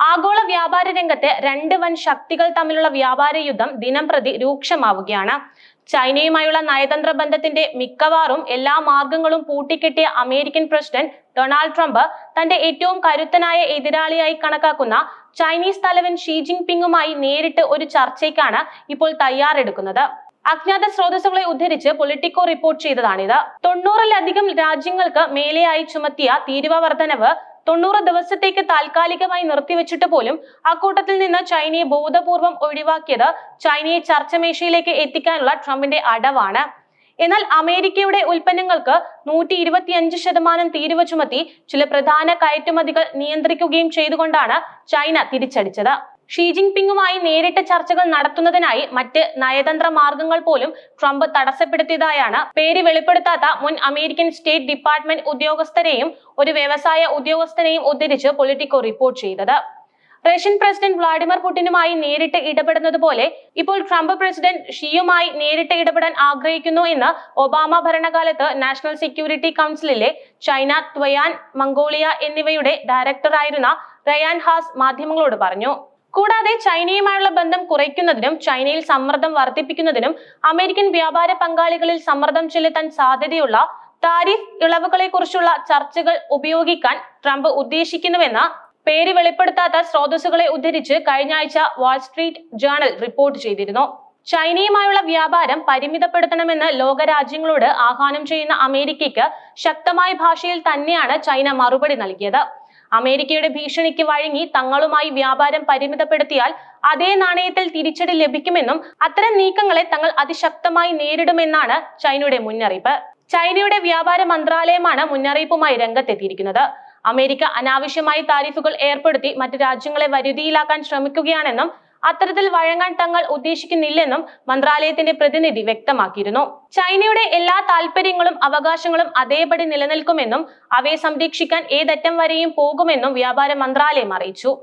ആഗോള വ്യാപാര രംഗത്തെ രണ്ട് വൻ ശക്തികൾ തമ്മിലുള്ള വ്യാപാര യുദ്ധം ദിനംപ്രതി രൂക്ഷമാവുകയാണ്. ചൈനയുമായുള്ള നയതന്ത്ര ബന്ധത്തിന്റെ മിക്കവാറും എല്ലാ മാർഗങ്ങളും പൂട്ടിക്കെട്ടിയ അമേരിക്കൻ പ്രസിഡന്റ് ഡൊണാൾഡ് ട്രംപ് തന്റെ ഏറ്റവും കരുത്തനായ എതിരാളിയായി കണക്കാക്കുന്ന ചൈനീസ് തലവൻ ഷീ ജിൻ പിങ്ങുമായി നേരിട്ട് ഒരു ചർച്ചയ്ക്കാണ് ഇപ്പോൾ തയ്യാറെടുക്കുന്നത്. അജ്ഞാത സ്രോതസ്സുകളെ ഉദ്ധരിച്ച് പൊളിറ്റിക്കോ റിപ്പോർട്ട് ചെയ്തതാണിത്. 90-ലധികം രാജ്യങ്ങൾക്ക് മേലെയായി ചുമത്തിയ തീരുവ വർധനവ് 90 ദിവസത്തേക്ക് താൽക്കാലികമായി നിർത്തിവെച്ചിട്ട് പോലും അക്കൂട്ടത്തിൽ നിന്ന് ചൈനയെ ബോധപൂർവം ഒഴിവാക്കിയത് ചൈനയെ ചർച്ചമേശയിലേക്ക് എത്തിക്കാനുള്ള ട്രംപിന്റെ അടവാണ്. എന്നാൽ അമേരിക്കയുടെ ഉൽപ്പന്നങ്ങൾക്ക് 125% തീരുവ ചുമത്തി ചില പ്രധാന കയറ്റുമതികൾ നിയന്ത്രിക്കുകയും ചെയ്തുകൊണ്ടാണ് ചൈന തിരിച്ചടിച്ചത്. ഷീ ജിൻ പിങ്ങുമായി നേരിട്ട് ചർച്ചകൾ നടത്തുന്നതിനായി മറ്റ് നയതന്ത്ര മാർഗങ്ങൾ പോലും ട്രംപ് തടസ്സപ്പെടുത്തിയതായാണ് പേര് വെളിപ്പെടുത്താത്ത മുൻ അമേരിക്കൻ സ്റ്റേറ്റ് ഡിപ്പാർട്ട്മെന്റ് ഉദ്യോഗസ്ഥരെയും ഒരു വ്യവസായ ഉദ്യോഗസ്ഥനെയും ഉദ്ധരിച്ച് പൊളിറ്റിക്കോ റിപ്പോർട്ട് ചെയ്തത്. റഷ്യൻ പ്രസിഡന്റ് വ്ളാഡിമിർ പുടിനുമായി നേരിട്ട് ഇടപെടുന്നത് പോലെ ഇപ്പോൾ ട്രംപ് പ്രസിഡന്റ് ഷിയുമായി നേരിട്ട് ഇടപെടാൻ ആഗ്രഹിക്കുന്നു എന്ന് ഒബാമ ഭരണകാലത്ത് നാഷണൽ സെക്യൂരിറ്റി കൗൺസിലിലെ ചൈന, ത്വയാൻ, മംഗോളിയ എന്നിവയുടെ ഡയറക്ടറായിരുന്ന റയാൻ ഹാസ് മാധ്യമങ്ങളോട് പറഞ്ഞു. കൂടാതെ ചൈനയുമായുള്ള ബന്ധം കുറയ്ക്കുന്നതിനും ചൈനയിൽ സമ്മർദ്ദം വർദ്ധിപ്പിക്കുന്നതിനും അമേരിക്കൻ വ്യാപാര പങ്കാളികളിൽ സമ്മർദ്ദം ചെലുത്താൻ സാധ്യതയുള്ള താരിഫ് ഇളവുകളെ കുറിച്ചുള്ള ചർച്ചകൾ ഉപയോഗിക്കാൻ ട്രംപ് ഉദ്ദേശിക്കുന്നുവെന്ന് പേര് വെളിപ്പെടുത്താത്ത സ്രോതസ്സുകളെ ഉദ്ധരിച്ച് കഴിഞ്ഞ ആഴ്ച വാൾസ്ട്രീറ്റ് ജേണൽ റിപ്പോർട്ട് ചെയ്തിരുന്നു. ചൈനയുമായുള്ള വ്യാപാരം പരിമിതപ്പെടുത്തണമെന്ന് ലോകരാജ്യങ്ങളോട് ആഹ്വാനം ചെയ്യുന്ന അമേരിക്കയ്ക്ക് ശക്തമായ ഭാഷയിൽ തന്നെയാണ് ചൈന മറുപടി നൽകിയത്. അമേരിക്കയുടെ ഭീഷണിക്ക് വഴങ്ങി തങ്ങളുമായി വ്യാപാരം പരിമിതപ്പെടുത്തിയാൽ അതേ നാണയത്തിൽ തിരിച്ചടി ലഭിക്കുമെന്നും അത്തരം നീക്കങ്ങളെ തങ്ങൾ അതിശക്തമായി നേരിടുമെന്നാണ് ചൈനയുടെ മുന്നറിയിപ്പ്. ചൈനയുടെ വ്യാപാര മന്ത്രാലയമാണ് മുന്നറിയിപ്പുമായി രംഗത്തെത്തിയിരിക്കുന്നത്. അമേരിക്ക അനാവശ്യമായി താരിഫുകൾ ഏർപ്പെടുത്തി മറ്റ് രാജ്യങ്ങളെ വരുതിയിലാക്കാൻ ശ്രമിക്കുകയാണെന്നും അത്തരത്തിൽ വഴങ്ങാൻ തങ്ങൾ ഉദ്ദേശിക്കുന്നില്ലെന്നും മന്ത്രാലയത്തിന്റെ പ്രതിനിധി വ്യക്തമാക്കിയിരുന്നു. ചൈനയുടെ എല്ലാ താൽപര്യങ്ങളും അവകാശങ്ങളും അതേപടി നിലനിൽക്കുമെന്നും അവയെ സംരക്ഷിക്കാൻ ഏതറ്റം വരെയും പോകുമെന്നും വ്യാപാര മന്ത്രാലയം അറിയിച്ചു.